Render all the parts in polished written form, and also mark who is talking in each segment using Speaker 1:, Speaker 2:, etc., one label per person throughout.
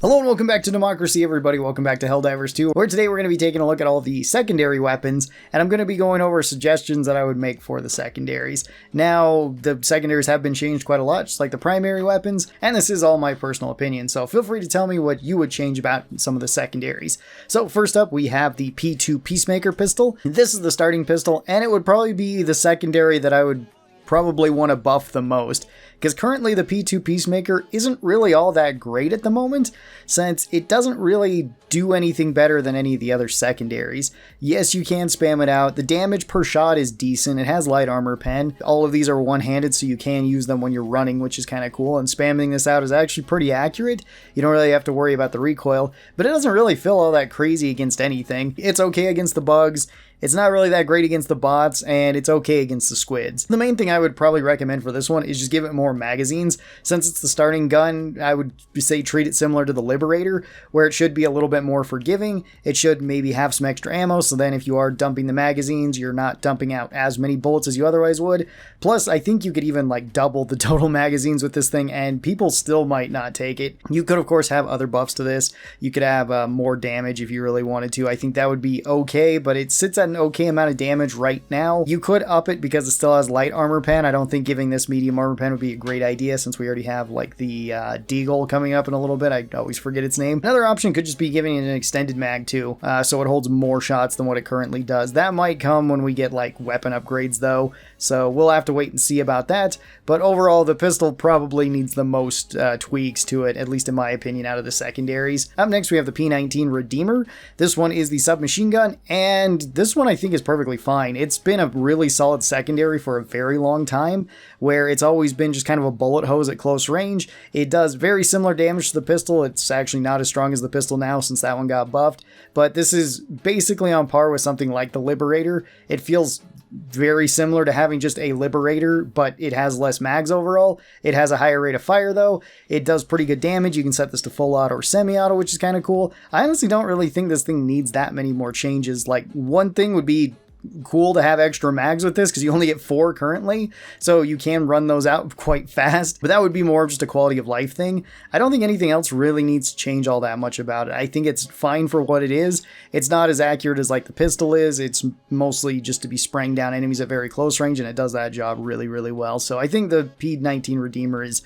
Speaker 1: Hello and welcome back to Democracy, everybody. Welcome back to Helldivers 2, where today we're going to be taking a look at all the secondary weapons, and I'm going to be going over suggestions that I would make for the secondaries. Now, the secondaries have been changed quite a lot, just like the primary weapons, and this is all my personal opinion, so feel free to tell me what you would change about some of the secondaries. So first up, we have the P2 Peacemaker pistol. This is the starting pistol, and it would probably be the secondary that I would probably want to buff the most, because currently the P2 Peacemaker isn't really all that great at the moment, since it doesn't really do anything better than any of the other secondaries. Yes, you can spam it out. The damage per shot is decent. It has light armor pen. All of these are one-handed, so you can use them when you're running, which is kind of cool, and spamming this out is actually pretty accurate. You don't really have to worry about the recoil, but it doesn't really feel all that crazy against anything. It's okay against the bugs. It's not really that great against the bots, and it's okay against the squids. The main thing I would probably recommend for this one is just give it more magazines. Since it's the starting gun, I would say treat it similar to the Liberator, where it should be a little bit more forgiving. It should maybe have some extra ammo, so then if you are dumping the magazines, you're not dumping out as many bullets as you otherwise would. Plus, I think you could even like double the total magazines with this thing, and people still might not take it. You could, of course, have other buffs to this. You could have more damage if you really wanted to. I think that would be okay, but it sits at an okay amount of damage right now. You could up it because it still has light armor pen. I don't think giving this medium armor pen would be a great idea, since we already have like the Deagle coming up in a little bit. I always forget its name. Another option could just be giving it an extended mag too, so it holds more shots than what it currently does. That might come when we get like weapon upgrades though, so we'll have to wait and see about that. But overall, the pistol probably needs the most tweaks to it, at least in my opinion, out of the secondaries. Up next, we have the P19 Redeemer. This one is the submachine gun, and this one I think is perfectly fine. It's been a really solid secondary for a very long time, where it's always been just kind of a bullet hose at close range. It does very similar damage to the pistol. It's actually not as strong as the pistol now, since that one got buffed, but this is basically on par with something like the Liberator. It feels very similar to having just a Liberator, but it has less mags overall. It has a higher rate of fire though. It does pretty good damage. You can set this to full auto or semi-auto, which is kind of cool. I honestly don't really think this thing needs that many more changes. Like, one thing would be cool to have extra mags with this, because you only get 4 currently, so you can run those out quite fast, but that would be more of just a quality of life thing. I don't think anything else really needs to change all that much about it. I think it's fine for what it is. It's not as accurate as like the pistol is. It's mostly just to be spraying down enemies at very close range, and it does that job really, really well. So I think the P19 Redeemer is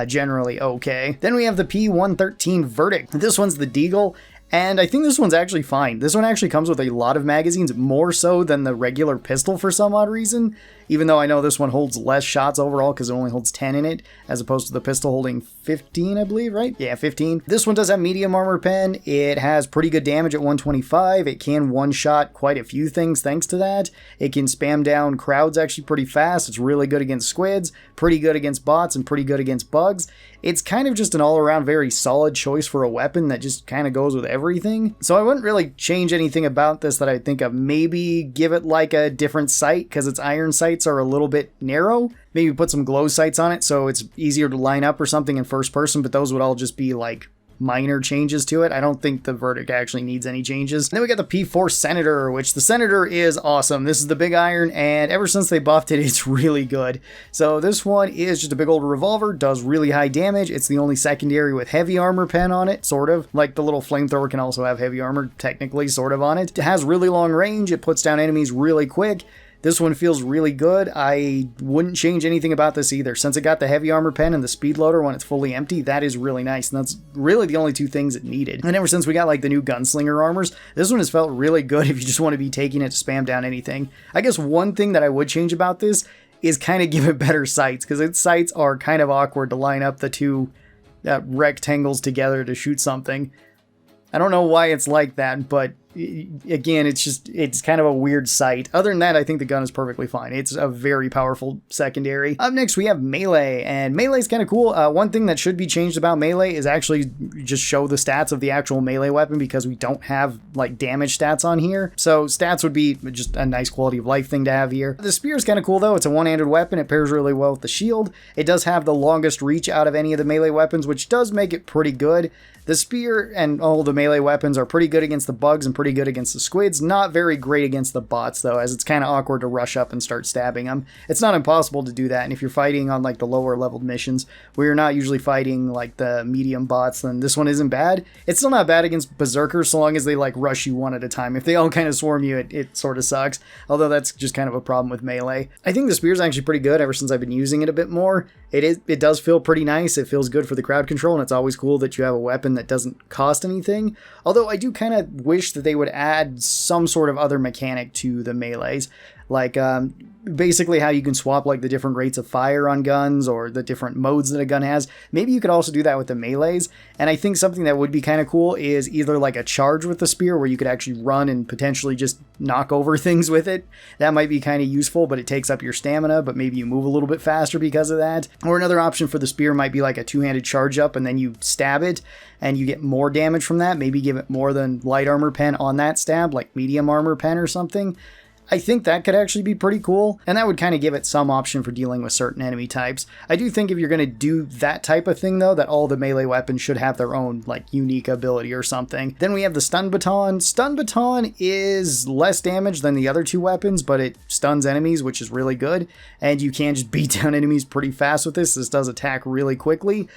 Speaker 1: generally okay. Then we have the P113 Verdict. This one's the Deagle, and I think this one's actually fine. This one actually comes with a lot of magazines, more so than the regular pistol for some odd reason, even though I know this one holds less shots overall because it only holds 10 in it, as opposed to the pistol holding 15, I believe, right? Yeah, 15. This one does have medium armor pen. It has pretty good damage at 125. It can one-shot quite a few things thanks to that. It can spam down crowds actually pretty fast. It's really good against squids, pretty good against bots, and pretty good against bugs. It's kind of just an all-around very solid choice for a weapon that just kind of goes with everything. So I wouldn't really change anything about this that I think of. Maybe give it like a different sight, because its iron sights are a little bit narrow. Maybe put some glow sights on it so it's easier to line up or something in first person, but those would all just be like minor changes to it. I don't think the Verdict actually needs any changes. And then we got the P4 Senator, which the Senator is awesome. This is the big iron, and ever since they buffed it, it's really good. So this one is just a big old revolver, does really high damage. It's the only secondary with heavy armor pen on it, sort of. Like the little Flamethrower can also have heavy armor, technically, sort of on it. It has really long range. It puts down enemies really quick. This one feels really good. I wouldn't change anything about this either. Since it got the heavy armor pen and the speed loader when it's fully empty, that is really nice. And that's really the only 2 things it needed. And ever since we got like the new gunslinger armors, this one has felt really good if you just want to be taking it to spam down anything. I guess one thing that I would change about this is kind of give it better sights, because its sights are kind of awkward to line up the 2 rectangles together to shoot something. I don't know why it's like that, but again, it's kind of a weird sight. Other than that, I think the gun is perfectly fine. It's a very powerful secondary. Up next, we have melee, and melee is kind of cool. One thing that should be changed about melee is actually just show the stats of the actual melee weapon, because we don't have like damage stats on here. So stats would be just a nice quality of life thing to have here. The spear is kind of cool though. It's a one-handed weapon. It pairs really well with the shield. It does have the longest reach out of any of the melee weapons, which does make it pretty good. The spear and all the melee weapons are pretty good against the bugs and pretty pretty good against the squids. Not very great against the bots, though, as it's kind of awkward to rush up and start stabbing them. It's not impossible to do that, and if you're fighting on like the lower leveled missions, where you're not usually fighting like the medium bots, then this one isn't bad. It's still not bad against berserkers, so long as they like rush you one at a time. If they all kind of swarm you, it sort of sucks, although that's just kind of a problem with melee. I think the spear's actually pretty good ever since I've been using it a bit more. It does feel pretty nice. It feels good for the crowd control, and it's always cool that you have a weapon that doesn't cost anything. Although I do kind of wish that they would add some sort of other mechanic to the melees. Like basically how you can swap like the different rates of fire on guns or the different modes that a gun has. Maybe you could also do that with the melees. And I think something that would be kind of cool is either like a charge with the spear where you could actually run and potentially just knock over things with it. That might be kind of useful, but it takes up your stamina, but maybe you move a little bit faster because of that. Or another option for the spear might be like a two-handed charge up and then you stab it and you get more damage from that. Maybe give it more than light armor pen on that stab, like medium armor pen or something. I think that could actually be pretty cool, and that would kind of give it some option for dealing with certain enemy types. I do think if you're going to do that type of thing, though, that all the melee weapons should have their own, like, unique ability or something. Then we have the stun baton. Stun baton is less damage than the other two weapons, but it stuns enemies, which is really good, and you can just beat down enemies pretty fast with this. This does attack really quickly.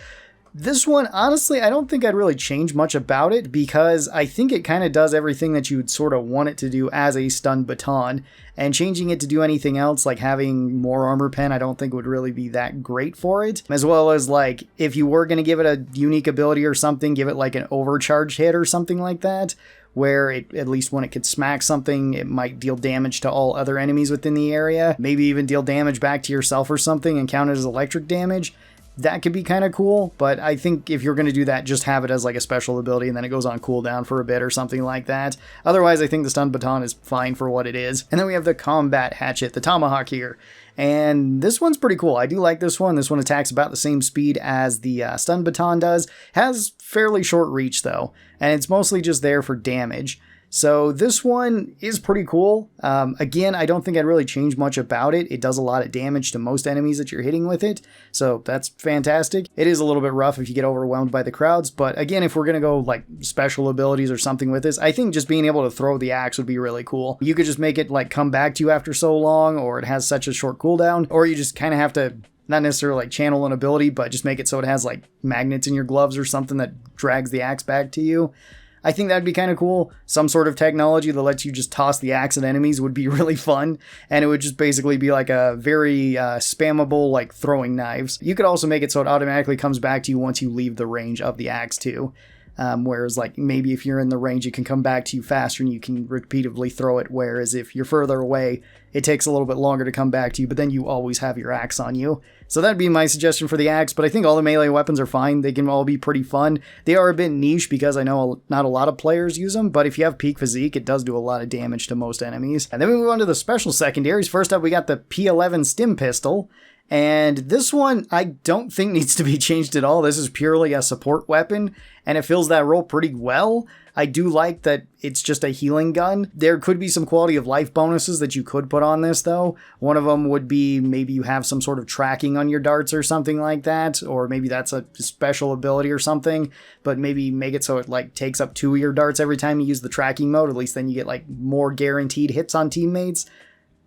Speaker 1: This one, honestly, I don't think I'd really change much about it because I think it kind of does everything that you would sort of want it to do as a stun baton, and changing it to do anything else, like having more armor pen, I don't think would really be that great for it. As well as, like, if you were going to give it a unique ability or something, give it like an overcharge hit or something like that, where it, at least when it could smack something, it might deal damage to all other enemies within the area, maybe even deal damage back to yourself or something and count it as electric damage. That could be kind of cool, but I think if you're going to do that, just have it as like a special ability and then it goes on cooldown for a bit or something like that. Otherwise, I think the stun baton is fine for what it is. And then we have the combat hatchet, the tomahawk here. And this one's pretty cool. I do like this one. This one attacks about the same speed as the stun baton does. Has fairly short reach though, and it's mostly just there for damage. So this one is pretty cool. Again, I don't think I'd really change much about it. It does a lot of damage to most enemies that you're hitting with it, so that's fantastic. It is a little bit rough if you get overwhelmed by the crowds, but again, if we're going to go like special abilities or something with this, I think just being able to throw the axe would be really cool. You could just make it like come back to you after so long, or it has such a short cooldown, or you just kind of have to not necessarily like channel an ability, but just make it so it has like magnets in your gloves or something that drags the axe back to you. I think that'd be kind of cool. Some sort of technology that lets you just toss the axe at enemies would be really fun, and it would just basically be like a very spammable, like throwing knives. You could also make it so it automatically comes back to you once you leave the range of the axe too. Whereas like maybe if you're in the range, it can come back to you faster and you can repeatedly throw it. Whereas if you're further away, it takes a little bit longer to come back to you, but then you always have your axe on you. So that'd be my suggestion for the axe, but I think all the melee weapons are fine. They can all be pretty fun. They are a bit niche because I know not a lot of players use them, but if you have peak physique, it does do a lot of damage to most enemies. And then we move on to the special secondaries. First up, we got the P11 Stim pistol. And this one, I don't think needs to be changed at all. This is purely a support weapon, and it fills that role pretty well. I do like that it's just a healing gun. There could be some quality of life bonuses that you could put on this, though. One of them would be maybe you have some sort of tracking on your darts or something like that, or maybe that's a special ability or something, but maybe make it so it like takes up 2 of your darts every time you use the tracking mode. At least then you get like more guaranteed hits on teammates.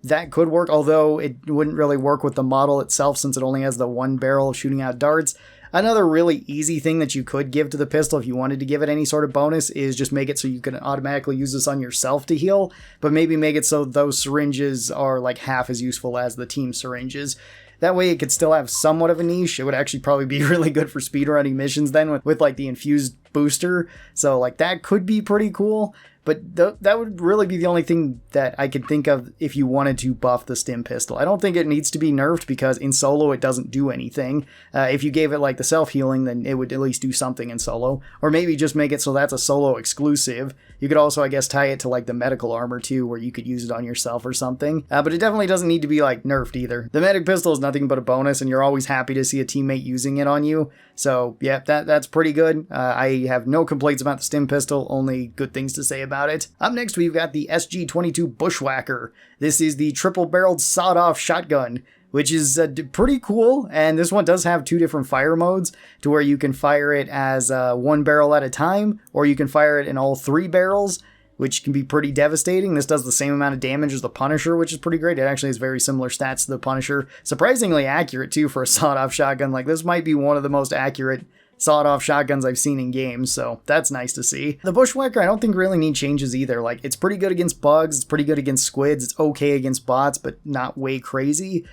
Speaker 1: That could work, although it wouldn't really work with the model itself since it only has the one barrel of shooting out darts. Another really easy thing that you could give to the pistol if you wanted to give it any sort of bonus is just make it so you can automatically use this on yourself to heal, but maybe make it so those syringes are like half as useful as the team syringes. That way it could still have somewhat of a niche. It would actually probably be really good for speedrunning missions then with like the infused booster. So like that could be pretty cool. But that would really be the only thing that I could think of if you wanted to buff the Stim pistol. I don't think it needs to be nerfed because in solo it doesn't do anything. If you gave it like the self-healing, then it would at least do something in solo. Or maybe just make it so that's a solo exclusive. You could also, I guess, tie it to like the medical armor too, where you could use it on yourself or something. But it definitely doesn't need to be like nerfed either. The medic pistol is nothing but a bonus, and you're always happy to see a teammate using it on you. So yeah, that's pretty good. I have no complaints about the Stim pistol, only good things to say about it. Up next, we've got the SG-22 Bushwhacker. This is the triple-barreled sawed-off shotgun, which is pretty cool, and this one does have 2 different fire modes, to where you can fire it as 1 barrel at a time, or you can fire it in all 3 barrels, which can be pretty devastating. This does the same amount of damage as the Punisher, which is pretty great. It actually has very similar stats to the Punisher. Surprisingly accurate, too, for a sawed-off shotgun. Like, this might be one of the most accurate sawed-off shotguns I've seen in games, so that's nice to see. The Bushwhacker, I don't think really need changes either. Like, it's pretty good against bugs, it's pretty good against squids, it's okay against bots, but not way crazy.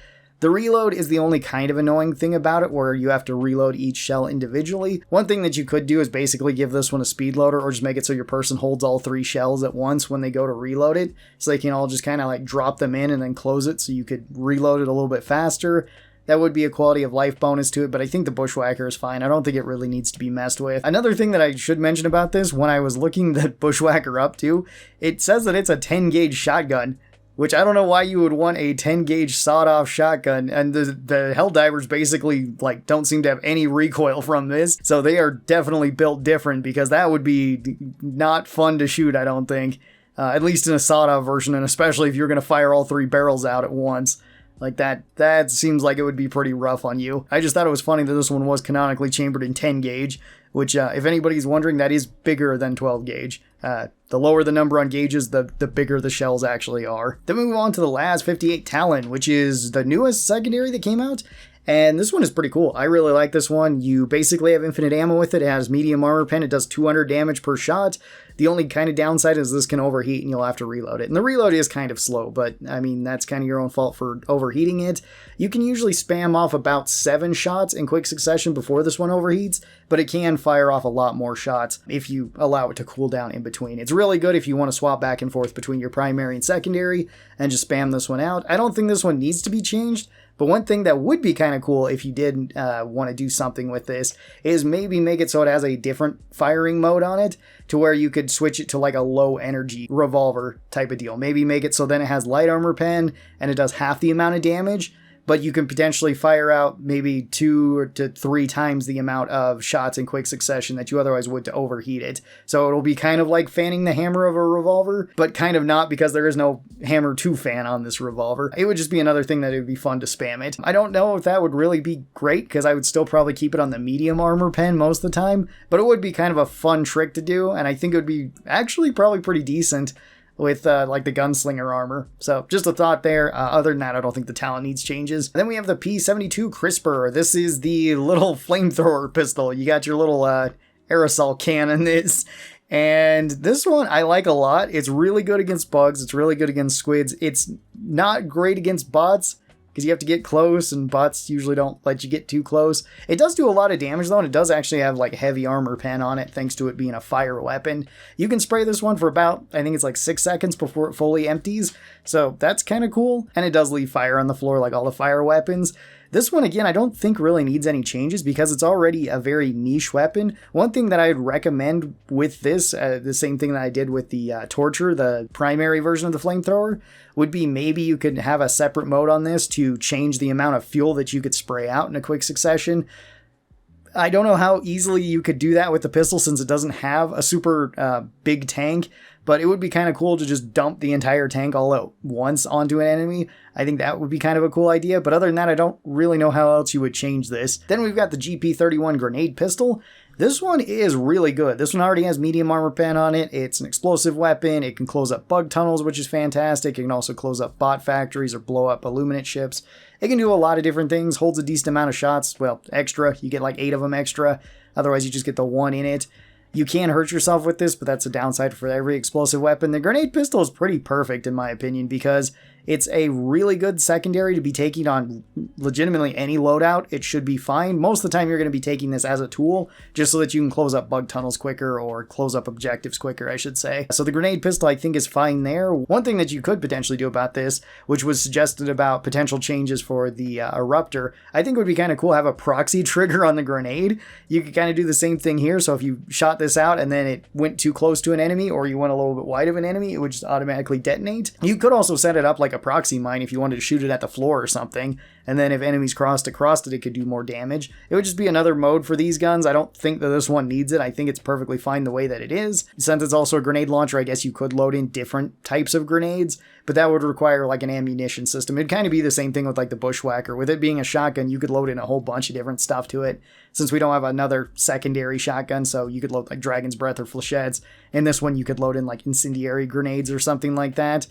Speaker 1: The reload is the only kind of annoying thing about it, where you have to reload each shell individually. One thing that you could do is basically give this one a speed loader, or just make it so your person holds all 3 shells at once when they go to reload it, so they can all just kind of like drop them in and then close it, so you could reload it a little bit faster. That would be a quality of life bonus to it, but I think the Bushwhacker is fine. I don't think it really needs to be messed with. Another thing that I should mention about this, when I was looking the Bushwhacker up to, it says that it's a 10 gauge shotgun, which I don't know why you would want a 10 gauge sawed-off shotgun, and the Helldivers basically like don't seem to have any recoil from this, so they are definitely built different, because that would be not fun to shoot, I don't think, at least in a sawed-off version, and especially if you're going to fire all 3 barrels out at once. Like, that seems like it would be pretty rough on you. I just thought it was funny that this one was canonically chambered in 10 gauge, which, if anybody's wondering, that is bigger than 12 gauge. The lower the number on gauges, the bigger the shells actually are. Then we move on to the Laz 58 Talon, which is the newest secondary that came out. And this one is pretty cool. I really like this one. You basically have infinite ammo with it. It has medium armor pen. It does 200 damage per shot. The only kind of downside is this can overheat and you'll have to reload it. And the reload is kind of slow, but I mean, that's kind of your own fault for overheating it. You can usually spam off about 7 shots in quick succession before this one overheats, but it can fire off a lot more shots if you allow it to cool down in between. It's really good if you want to swap back and forth between your primary and secondary and just spam this one out. I don't think this one needs to be changed. But one thing that would be kind of cool if you did want to do something with this is maybe make it so it has a different firing mode on it, to where you could switch it to like a low energy revolver type of deal. Maybe make it so then it has light armor pen and it does half the amount of damage, but you can potentially fire out maybe 2 to 3 times the amount of shots in quick succession that you otherwise would to overheat it. So it'll be kind of like fanning the hammer of a revolver, but kind of not, because there is no hammer to fan on this revolver. It would just be another thing that it would be fun to spam it. I don't know if that would really be great, because I would still probably keep it on the medium armor pen most of the time, but it would be kind of a fun trick to do, and I think it would be actually probably pretty decent with like the gunslinger armor. So just a thought there. Other than that, I don't think the talent needs changes. And then we have the P72 Crisper. This is the little flamethrower pistol. You got your little aerosol can in this. And this one I like a lot. It's really good against bugs. It's really good against squids. It's not great against bots, because you have to get close, and bots usually don't let you get too close. It does do a lot of damage though, and it does actually have like heavy armor pen on it, thanks to it being a fire weapon. You can spray this one for about, I think it's like 6 seconds before it fully empties, so that's kind of cool. And it does leave fire on the floor like all the fire weapons. This one, again, I don't think really needs any changes, because it's already a very niche weapon. One thing that I'd recommend with this, the same thing that I did with the Torture, the primary version of the Flamethrower, would be maybe you could have a separate mode on this to change the amount of fuel that you could spray out in a quick succession. I don't know how easily you could do that with the pistol, since it doesn't have a super big tank, but it would be kind of cool to just dump the entire tank all at once onto an enemy. I think that would be kind of a cool idea, but other than that, I don't really know how else you would change this. Then we've got the GP31 grenade pistol. This one is really good. This one already has medium armor pen on it. It's an explosive weapon. It can close up bug tunnels, which is fantastic. It can also close up bot factories or blow up illuminate ships. It can do a lot of different things, holds a decent amount of shots. Well, extra. You get like 8 of them extra. Otherwise, you just get the 1 in it. You can hurt yourself with this, but that's a downside for every explosive weapon. The grenade pistol is pretty perfect in my opinion, because it's a really good secondary to be taking on legitimately any loadout. It should be fine. Most of the time you're going to be taking this as a tool, just so that you can close up bug tunnels quicker, or close up objectives quicker, I should say. So the grenade pistol I think is fine there. One thing that you could potentially do about this, which was suggested about potential changes for the Eruptor, I think would be kind of cool, have a proxy trigger on the grenade. You could kind of do the same thing here. So if you shot this out and then it went too close to an enemy, or you went a little bit wide of an enemy, it would just automatically detonate. You could also set it up like a proxy mine if you wanted to shoot it at the floor or something. and then if enemies crossed across it, it could do more damage. It would just be another mode for these guns. I don't think that this one needs it. I think it's perfectly fine the way that it is. Since it's also a grenade launcher, I guess you could load in different types of grenades, but that would require like an ammunition system. It'd kind of be the same thing with like the Bushwhacker. With it being a shotgun, you could load in a whole bunch of different stuff to it. Since we don't have another secondary shotgun, so you could load like Dragon's Breath or Flechettes. In this one, you could load in like incendiary grenades or something like that.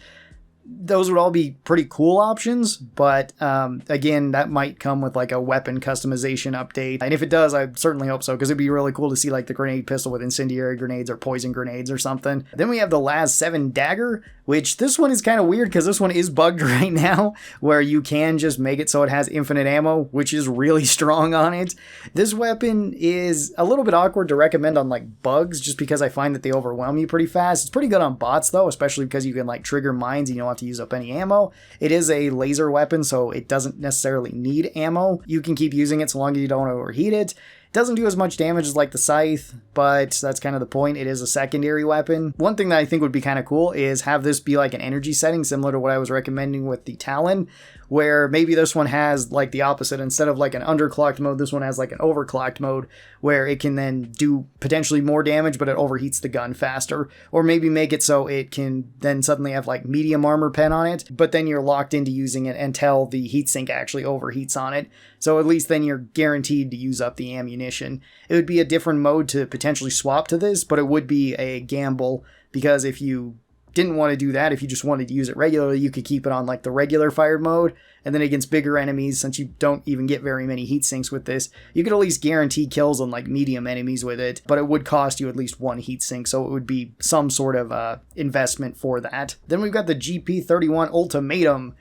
Speaker 1: Those would all be pretty cool options, but again, that might come with like a weapon customization update. And if it does, I certainly hope so, because it'd be really cool to see like the grenade pistol with incendiary grenades or poison grenades or something. Then we have the Las 7 dagger, which this one is kind of weird because this one is bugged right now, where you can just make it so it has infinite ammo, which is really strong on it. This weapon is a little bit awkward to recommend on like bugs, just because I find that they overwhelm you pretty fast. It's pretty good on bots though, especially because you can like trigger mines and you don't have to use up any ammo. It is a laser weapon, so it doesn't necessarily need ammo. You can keep using it so long as you don't overheat it. It doesn't do as much damage as like the scythe, but that's kind of the point. It is a secondary weapon. One thing that I think would be kind of cool is have this be like an energy setting, similar to what I was recommending with the Talon, where maybe this one has like the opposite. Instead of like an underclocked mode, this one has like an overclocked mode where it can then do potentially more damage, but it overheats the gun faster. Or maybe make it so it can then suddenly have like medium armor pen on it, but then you're locked into using it until the heatsink actually overheats on it. So at least then you're guaranteed to use up the ammunition. It would be a different mode to potentially swap to this, but it would be a gamble, because if you didn't want to do that, if you just wanted to use it regularly, you could keep it on like the regular fired mode, and then against bigger enemies, since you don't even get very many heat sinks with this, you could at least guarantee kills on like medium enemies with it, but it would cost you at least one heat sink, so it would be some sort of investment for that. Then we've got the GP31 Ultimatum.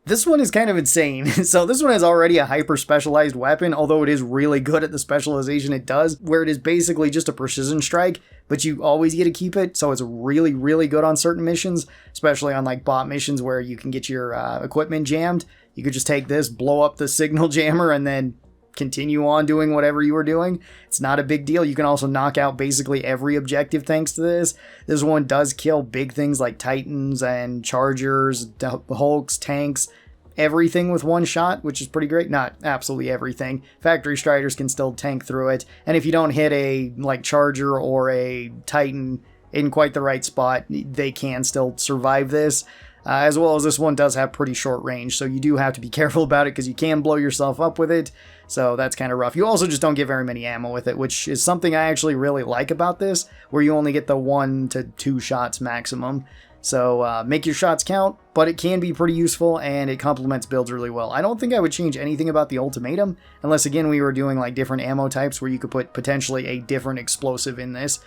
Speaker 1: This one is kind of insane. So this one is already a hyper specialized weapon, although it is really good at the specialization it does, where it is basically just a precision strike, but you always get to keep it. So it's really, really good on certain missions, especially on like bot missions where you can get your equipment jammed. You could just take this, blow up the signal jammer, and then continue on doing whatever you were doing. It's not a big deal. You can also knock out basically every objective thanks to this. This one does kill big things like Titans and Chargers, Hulks, tanks, everything with one shot, which is pretty great. Not absolutely everything. Factory Striders can still tank through it. And if you don't hit a like Charger or a Titan in quite the right spot, they can still survive this. As well as this one does have pretty short range, so you do have to be careful about it because you can blow yourself up with it, so that's kind of rough. You also just don't get very many ammo with it, which is something I actually really like about this, where you only get the 1 to 2 shots maximum. So make your shots count, but it can be pretty useful and it complements builds really well. I don't think I would change anything about the Ultimatum, unless again we were doing like different ammo types where you could put potentially a different explosive in this.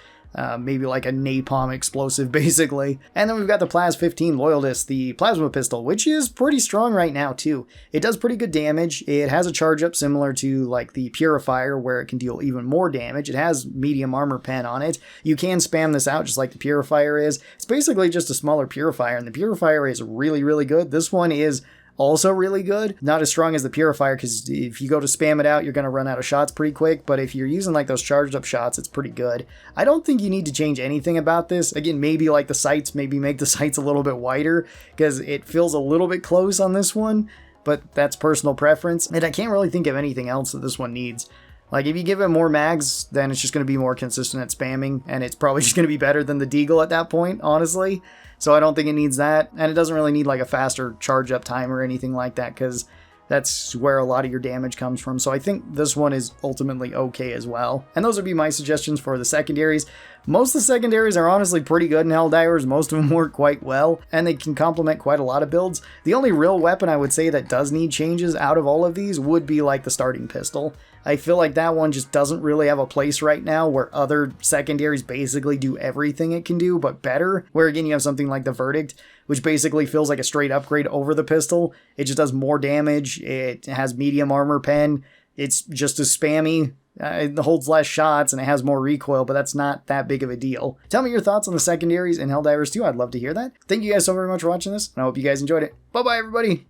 Speaker 1: Maybe like a napalm explosive, basically. And then we've got the Plas 15 Loyalist, the plasma pistol, which is pretty strong right now, too. It does pretty good damage. It has a charge up similar to like the Purifier, where it can deal even more damage. It has medium armor pen on it. You can spam this out just like the Purifier is. It's basically just a smaller Purifier, and the Purifier is really, really good. This one is also really good. Not as strong as the Purifier, because if you go to spam it out, you're going to run out of shots pretty quick, but if you're using like those charged up shots, it's pretty good. I don't think you need to change anything about this. Again, maybe like the sights, maybe make the sights a little bit wider, because it feels a little bit close on this one, but that's personal preference, and I can't really think of anything else that this one needs. Like, if you give it more mags, then it's just going to be more consistent at spamming, and it's probably just going to be better than the Deagle at that point, honestly. So I don't think it needs that, and it doesn't really need like a faster charge up time or anything like that, because that's where a lot of your damage comes from. So I think this one is ultimately okay as well. And those would be my suggestions for the secondaries. Most of the secondaries are honestly pretty good in Helldivers. Most of them work quite well, and they can complement quite a lot of builds. The only real weapon I would say that does need changes out of all of these would be like the starting pistol. I feel like that one just doesn't really have a place right now, where other secondaries basically do everything it can do, but better. Where again, you have something like the Verdict, which basically feels like a straight upgrade over the pistol. It just does more damage. It has medium armor pen. It's just as spammy. It holds less shots and it has more recoil, but that's not that big of a deal. Tell me your thoughts on the secondaries in Helldivers 2. I'd love to hear that. Thank you guys so very much for watching this, and I hope you guys enjoyed it. Bye-bye, everybody!